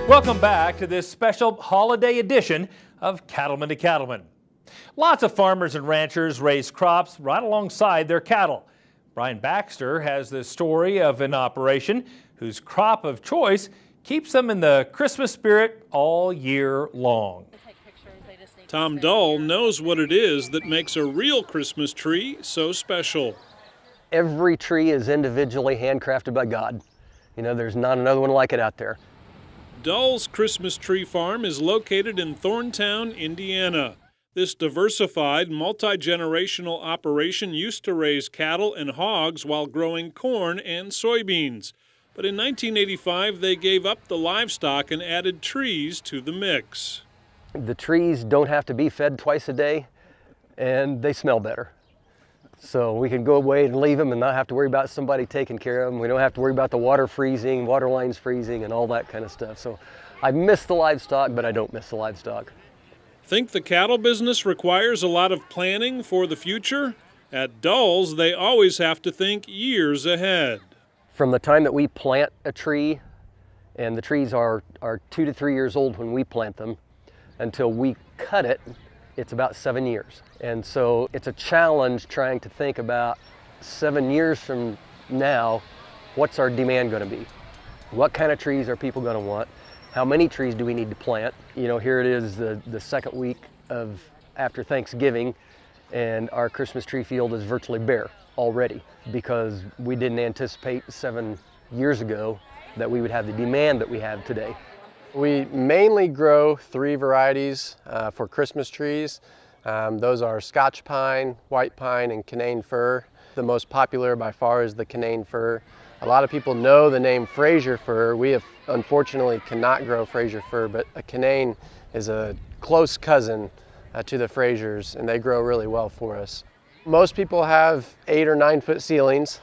Welcome back to this special holiday edition of Cattlemen to Cattlemen. Lots of farmers and ranchers raise crops right alongside their cattle. Brian Baxter has the story of an operation whose crop of choice keeps them in the Christmas spirit all year long. Tom Dull knows what it is that makes a real Christmas tree so special. Every tree is individually handcrafted by God. You know, there's not another one like it out there. Dull's Christmas tree farm is located in Thorntown, Indiana. This diversified, multi-generational operation used to raise cattle and hogs while growing corn and soybeans. But in 1985, they gave up the livestock and added trees to the mix. The trees don't have to be fed twice a day, and they smell better. So we can go away and leave them and not have to worry about somebody taking care of them. We don't have to worry about the water freezing, water lines freezing, and all that kind of stuff. So I miss the livestock, but I don't miss the livestock. Think the cattle business requires a lot of planning for the future? At Dull's, they always have to think years ahead. From the time that we plant a tree, and the trees are 2 to 3 years old when we plant them, until we cut it, it's about 7 years. And so it's a challenge trying to think about 7 years from now, what's our demand going to be? What kind of trees are people going to want? How many trees do we need to plant? You know, here it is the second week of after Thanksgiving, and our Christmas tree field is virtually bare already because we didn't anticipate 7 years ago that we would have the demand that we have today. We mainly grow 3 varieties for Christmas trees. Those are Scotch pine, white pine, and Canaan fir. The most popular by far is the Canaan fir. A lot of people know the name Fraser fir. We unfortunately cannot grow Fraser fir, but a Canaan is a close cousin to the Frasers, and they grow really well for us. Most people have 8 or 9 foot ceilings,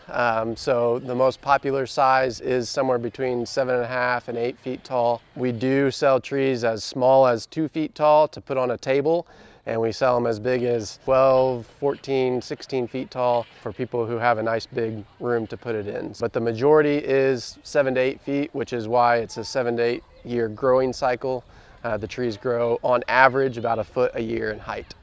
so the most popular size is somewhere between 7.5 and 8 feet tall. We do sell trees as small as 2 feet tall to put on a table, and we sell them as big as 12, 14, 16 feet tall for people who have a nice big room to put it in. But the majority is 7 to 8 feet, which is why it's a 7 to 8 year growing cycle. The trees grow on average about a foot a year in height.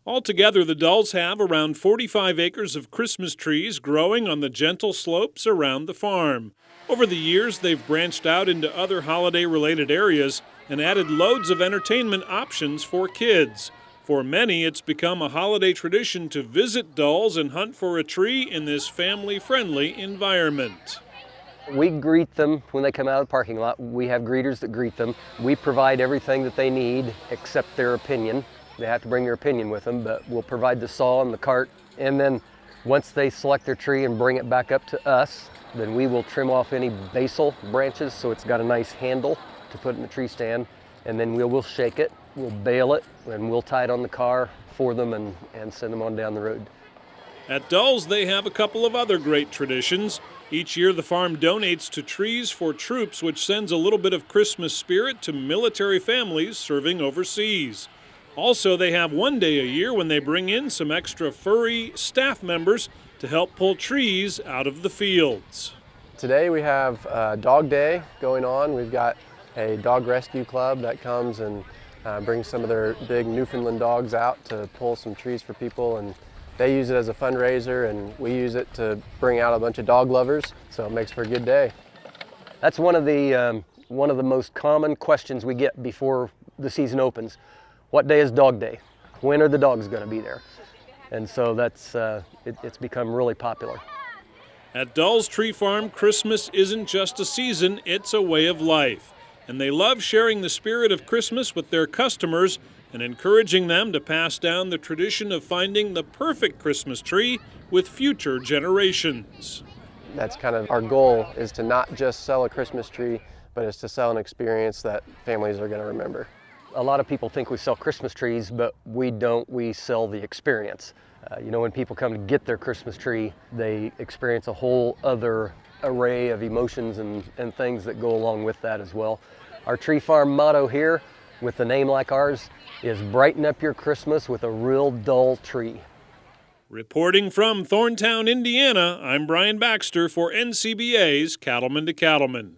Altogether, the Dulls have around 45 acres of Christmas trees growing on the gentle slopes around the farm. Over the years, they've branched out into other holiday-related areas and added loads of entertainment options for kids. For many, it's become a holiday tradition to visit Dulls and hunt for a tree in this family-friendly environment. We greet them when they come out of the parking lot. We have greeters that greet them. We provide everything that they need except their opinion. They have to bring their opinion with them, but we'll provide the saw and the cart. And then once they select their tree and bring it back up to us, then we will trim off any basal branches so it's got a nice handle to put in the tree stand. And then we'll shake it, we'll bale it, and we'll tie it on the car for them and send them on down the road. At Dulls, they have a couple of other great traditions. Each year, the farm donates to Trees for Troops, which sends a little bit of Christmas spirit to military families serving overseas. Also, they have one day a year when they bring in some extra furry staff members to help pull trees out of the fields. Today we have Dog Day going on. We've got a dog rescue club that comes and brings some of their big Newfoundland dogs out to pull some trees for people, and they use it as a fundraiser, and we use it to bring out a bunch of dog lovers, so it makes for a good day. That's one of the most common questions we get before the season opens. What day is Dog Day? When are the dogs going to be there? And so that's it's become really popular. At Dull's Tree Farm, Christmas isn't just a season, it's a way of life. And they love sharing the spirit of Christmas with their customers and encouraging them to pass down the tradition of finding the perfect Christmas tree with future generations. That's kind of our goal, is to not just sell a Christmas tree, but is to sell an experience that families are going to remember. A lot of people think we sell Christmas trees, but we don't. We sell the experience. You know, when people come to get their Christmas tree, they experience a whole other array of emotions and things that go along with that as well. Our tree farm motto here, with a name like ours, is brighten up your Christmas with a real Dull tree. Reporting from Thorntown, Indiana, I'm Brian Baxter for NCBA's Cattlemen to Cattlemen.